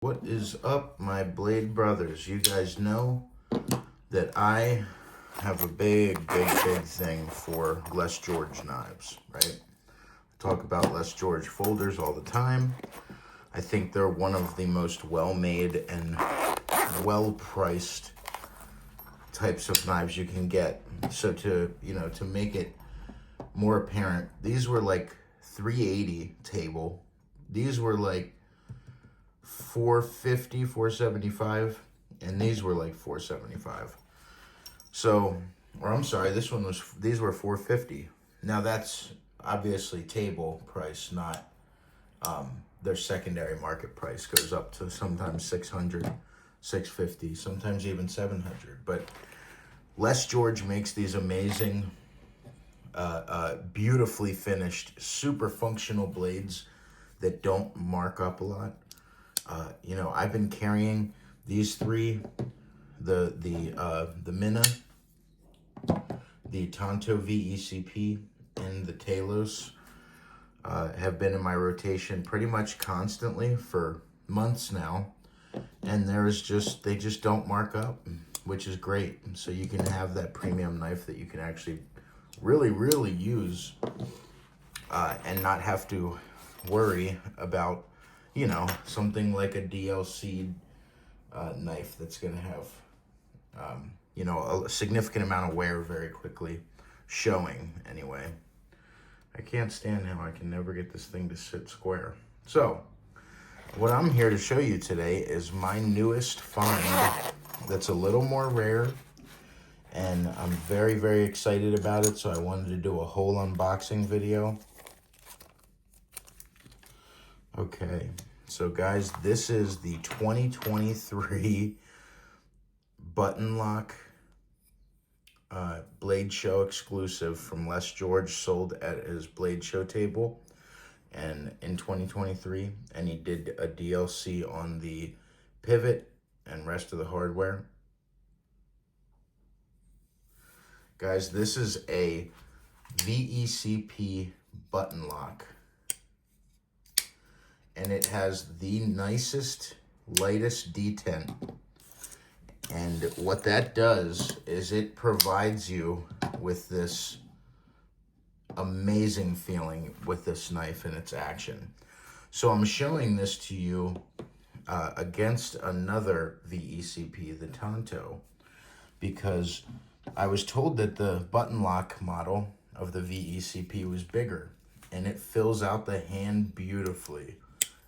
What is up, my blade brothers? You guys know that I have a big thing for Les George knives, right? I talk about Les George folders all the time. I think they're one of the most well-made and well-priced types of knives you can get. So to make it more apparent, these were like $380 table. These were like $450, $475, and these were like $475. So, or I'm sorry, these were $450. Now that's obviously table price, not their secondary market price goes up to sometimes $600, $650, sometimes even $700. But Les George makes these amazing, beautifully finished, super functional blades that don't mark up a lot. I've been carrying these three, the Mina, the Tonto VECP, and the Talos have been in my rotation pretty much constantly for months now, and they just don't mark up, which is great. So you can have that premium knife that you can actually really use and not have to worry about something like a DLC knife that's going to have a significant amount of wear very quickly showing anyway. I can't stand how I can never get this thing to sit square. So what I'm here to show you today is my newest find that's a little more rare, and I'm very excited about it, so I wanted to do a whole unboxing video. Okay, so guys, this is the 2023 button lock Blade Show exclusive from Les George, sold at his Blade Show table and in 2023, and he did a DLC on the pivot and rest of the hardware. Guys, this is a VECP button lock, and it has the nicest, lightest detent. And what that does is it provides you with this amazing feeling with this knife and its action. So I'm showing this to you against another VECP, the Tonto, because I was told that the button lock model of the VECP was bigger, and it fills out the hand beautifully,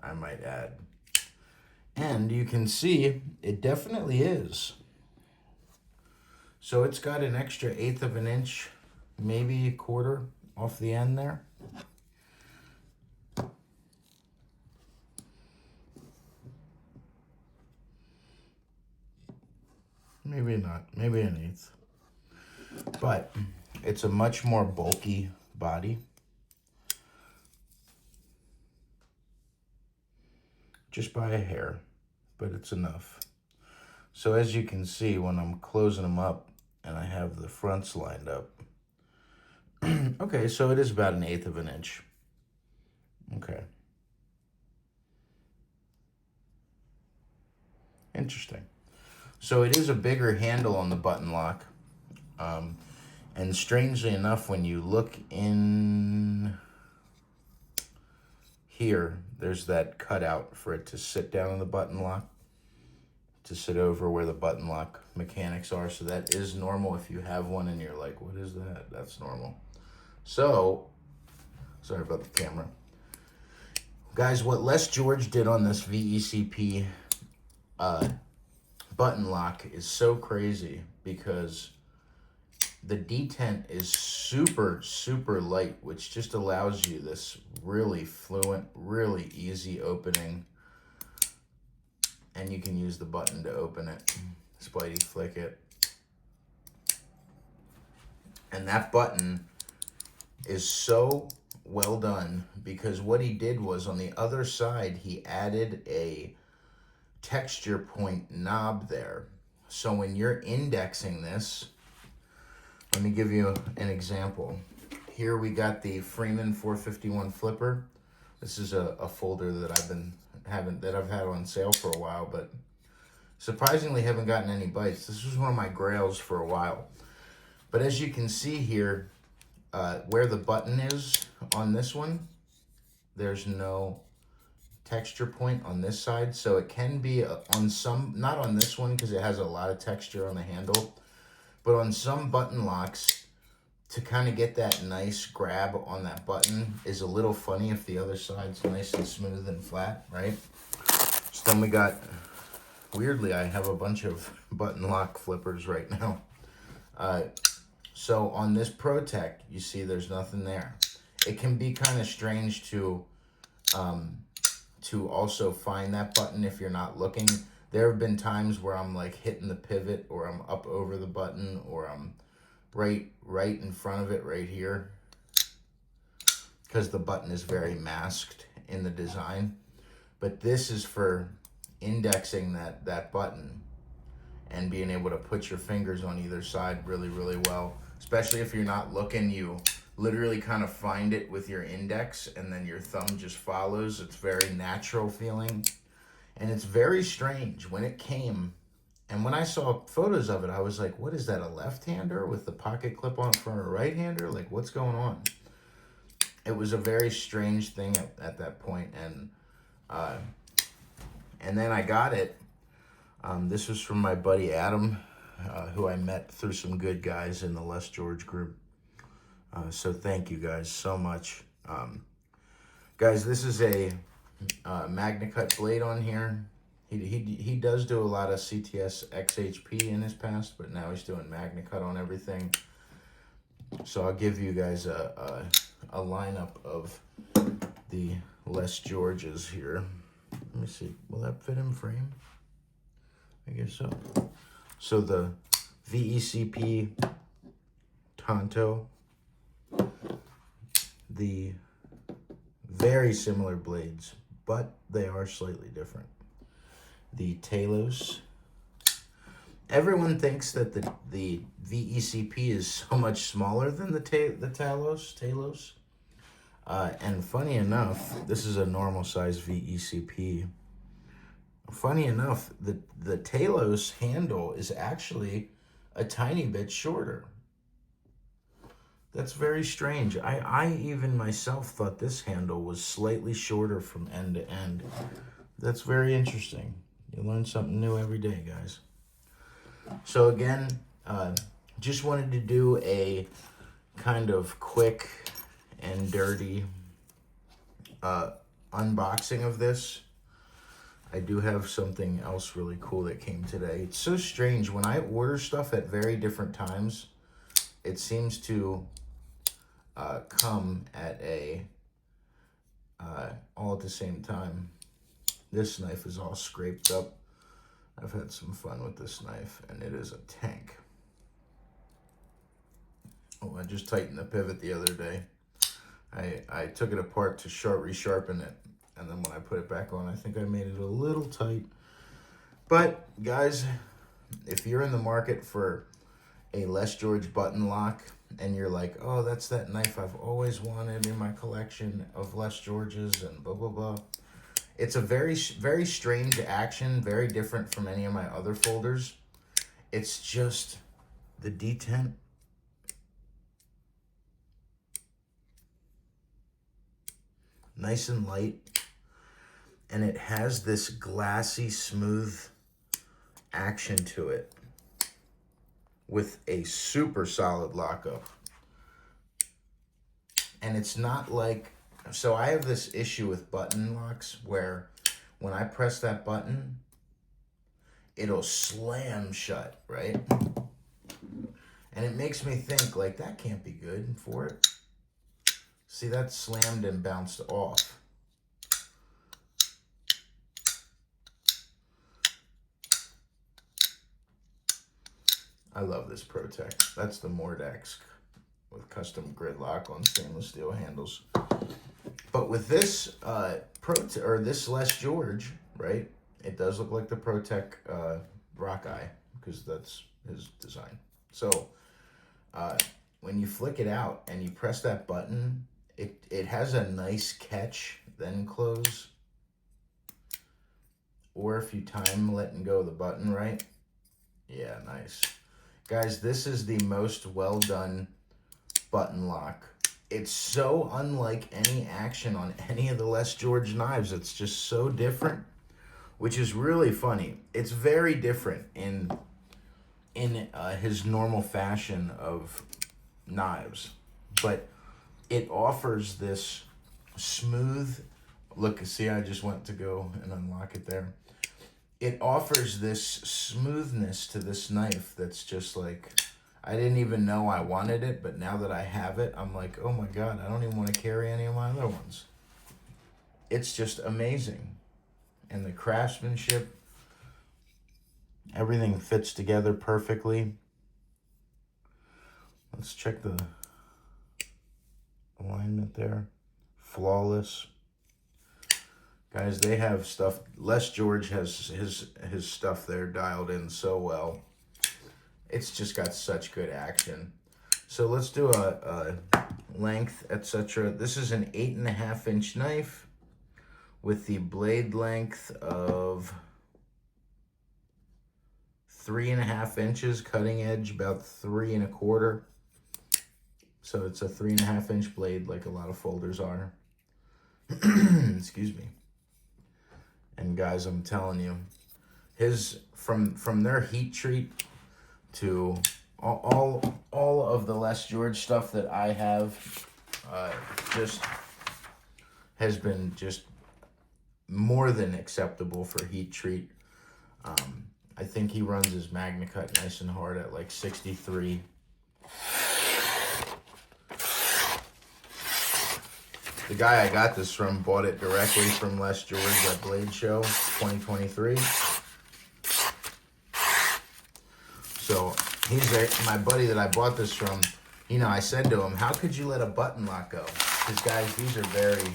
I might add. And you can see it definitely is. So it's got an extra 1/8 of an inch, maybe a quarter off the end there. Maybe not, maybe an 1/8. But it's a much more bulky body. Just by a hair, but it's enough. So as you can see, when I'm closing them up and I have the fronts lined up, okay, so it is about an 1/8 of an inch. Okay. Interesting. So it is a bigger handle on the button lock. And strangely enough, when you look in here, there's that cutout for it to sit down on the button lock, to sit over where the button lock mechanics are. So that is normal if you have one and you're like, what is that? That's normal. So, sorry about the camera. Guys, what Les George did on this VECP button lock is so crazy, because the detent is super light, which just allows you this really fluent, really easy opening. And you can use the button to open it. Spidey flick it. And that button is so well done, because what he did was on the other side, he added a texture point knob there. So when you're indexing this, let me give you an example. Here we got the Freeman 451 flipper. This is a folder that I've had on sale for a while, but surprisingly haven't gotten any bites. This was one of my grails for a while. But as you can see here, where the button is on this one, there's no texture point on this side. So it can be on some, not on this one because it has a lot of texture on the handle, but on some button locks, to kind of get that nice grab on that button is a little funny if the other side's nice and smooth and flat, right? So then we got, weirdly, I have a bunch of button lock flippers right now. So on this ProTech, you see there's nothing there. It can be kind of strange to also find that button if you're not looking. There have been times where I'm like hitting the pivot, or I'm up over the button, or I'm right in front of it right here, because the button is very masked in the design. But this is for indexing that button and being able to put your fingers on either side really, really well. Especially if you're not looking, you literally kind of find it with your index and then your thumb just follows. It's very natural feeling. And it's very strange. When it came, and when I saw photos of it, I was like, what is that, a left-hander with the pocket clip on for a right-hander? Like, what's going on? It was a very strange thing at that point. And then I got it. This was from my buddy Adam, who I met through some good guys in the Les George group. So thank you guys so much. Guys, this is a MagnaCut blade on here. He does do a lot of CTS XHP in his past, but now he's doing MagnaCut on everything. So I'll give you guys a lineup of the Les Georges here. Let me see. Will that fit in frame? I guess so. So the VECP Tonto, the very similar blades, but they are slightly different. The Talos. Everyone thinks that the VECP is so much smaller than the Talos. And funny enough, this is a normal size VECP. Funny enough, the Talos handle is actually a tiny bit shorter. That's very strange. I even myself thought this handle was slightly shorter from end to end. That's very interesting. You learn something new every day, guys. So again, just wanted to do a kind of quick and dirty unboxing of this. I do have something else really cool that came today. It's so strange. When I order stuff at very different times, it seems to come at all at the same time. This knife is all scraped up. I've had some fun with this knife, and it is a tank. Oh, I just tightened the pivot the other day. I took it apart to resharpen it, and then when I put it back on, I think I made it a little tight. But guys, if you're in the market for a Les George button lock, and you're like, oh, that's that knife I've always wanted in my collection of Les Georges and blah, blah, blah. It's a very, very strange action, very different from any of my other folders. It's just the detent. Nice and light. And it has this glassy, smooth action to it with a super solid lockup. And it's not like, so I have this issue with button locks where when I press that button, it'll slam shut, right? And it makes me think, like, that can't be good for it. See, that slammed and bounced off. I love this ProTech. That's the Mordax with custom grid lock on stainless steel handles. But with this this Les George, right? It does look like the ProTech Rock Eye, because that's his design. So when you flick it out and you press that button, It has a nice catch, then close. Or if you time letting go of the button right. Yeah, nice. Guys, this is the most well done button lock. It's so unlike any action on any of the Les George knives. It's just so different, which is really funny. It's very different in his normal fashion of knives, but it offers this smooth look. See, I just went to go and unlock it there. It offers this smoothness to this knife that's just like, I didn't even know I wanted it, but now that I have it, I'm like, oh my God, I don't even want to carry any of my other ones. It's just amazing. And the craftsmanship, everything fits together perfectly. Let's check the alignment there. Flawless. Guys, they have stuff. Les George has his stuff there dialed in so well. It's just got such good action. So let's do a length, etc. This is an 8.5-inch knife with the blade length of 3.5 inches, cutting edge about 3 1/4. So it's a 3.5-inch blade, like a lot of folders are. Excuse me. And guys, I'm telling you, his from their heat treat to all of the Les George stuff that I have, just has been just more than acceptable for heat treat. I think he runs his MagnaCut nice and hard at like 63. The guy I got this from bought it directly from Les George at Blade Show 2023. So he's my buddy that I bought this from. You know, I said to him, how could you let a button lock go? Because guys, these are very,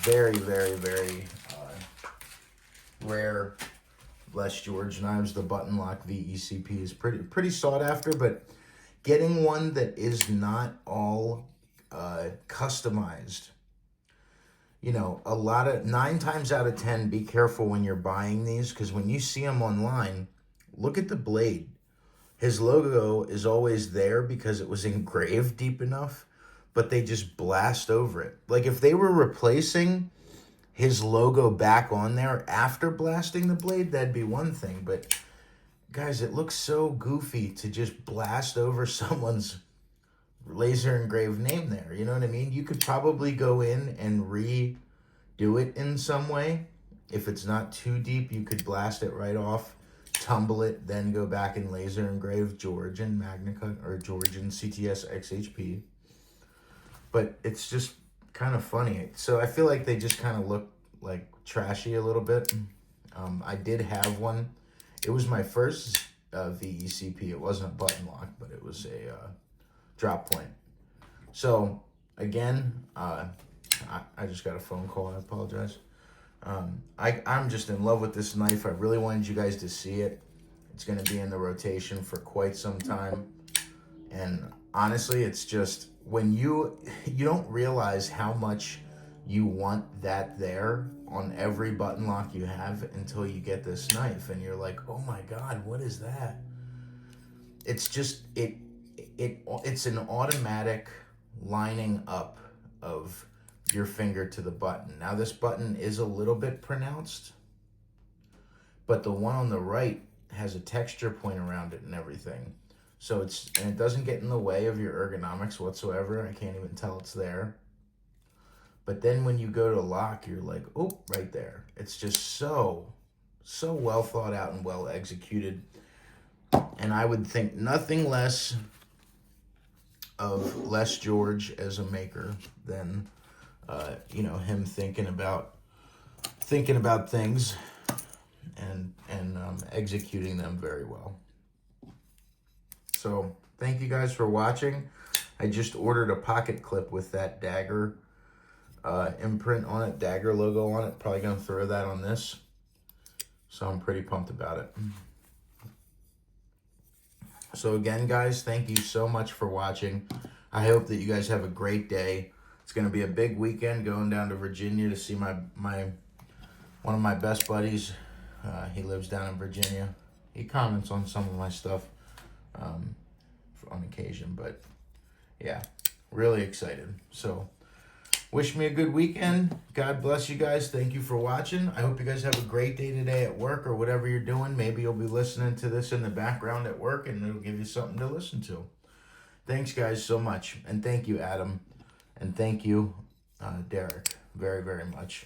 very, very, very rare Les George knives. The button lock VECP is pretty sought after, but getting one that is not all customized. You know, 9 times out of 10, be careful when you're buying these, because when you see them online, look at the blade. His logo is always there because it was engraved deep enough, but they just blast over it. Like if they were replacing his logo back on there after blasting the blade, that'd be one thing. But guys, it looks so goofy to just blast over someone's laser engraved name there. You know what I mean? You could probably go in and redo it in some way. If it's not too deep, you could blast it right off, tumble it, then go back and laser engrave George and MagnaCut or George and CTS XHP. But it's just kind of funny. So I feel like they just kind of look like trashy a little bit. I did have one. It was my first VECP. It wasn't a button lock, but it was a drop point. So again, I just got a phone call. I apologize. I'm just in love with this knife. I really wanted you guys to see it. It's going to be in the rotation for quite some time. And honestly, it's just when you don't realize how much you want that there on every button lock you have until you get this knife and you're like, oh my God, what is that? It's just, it's an automatic lining up of your finger to the button. Now this button is a little bit pronounced, but the one on the right has a texture point around it and everything. So it doesn't get in the way of your ergonomics whatsoever. I can't even tell it's there. But then when you go to lock, you're like, oh, right there. It's just so well thought out and well executed. And I would think nothing less of Les George as a maker than, him thinking about things and executing them very well. So thank you guys for watching. I just ordered a pocket clip with that dagger imprint on it, dagger logo on it. Probably gonna throw that on this. So I'm pretty pumped about it. So again, guys, thank you so much for watching. I hope that you guys have a great day. It's going to be a big weekend going down to Virginia to see one of my best buddies. He lives down in Virginia. He comments on some of my stuff on occasion, but yeah, really excited. So wish me a good weekend. God bless you guys. Thank you for watching. I hope you guys have a great day today at work or whatever you're doing. Maybe you'll be listening to this in the background at work and it'll give you something to listen to. Thanks, guys, so much. And thank you, Adam. And thank you, Derek, very, very much.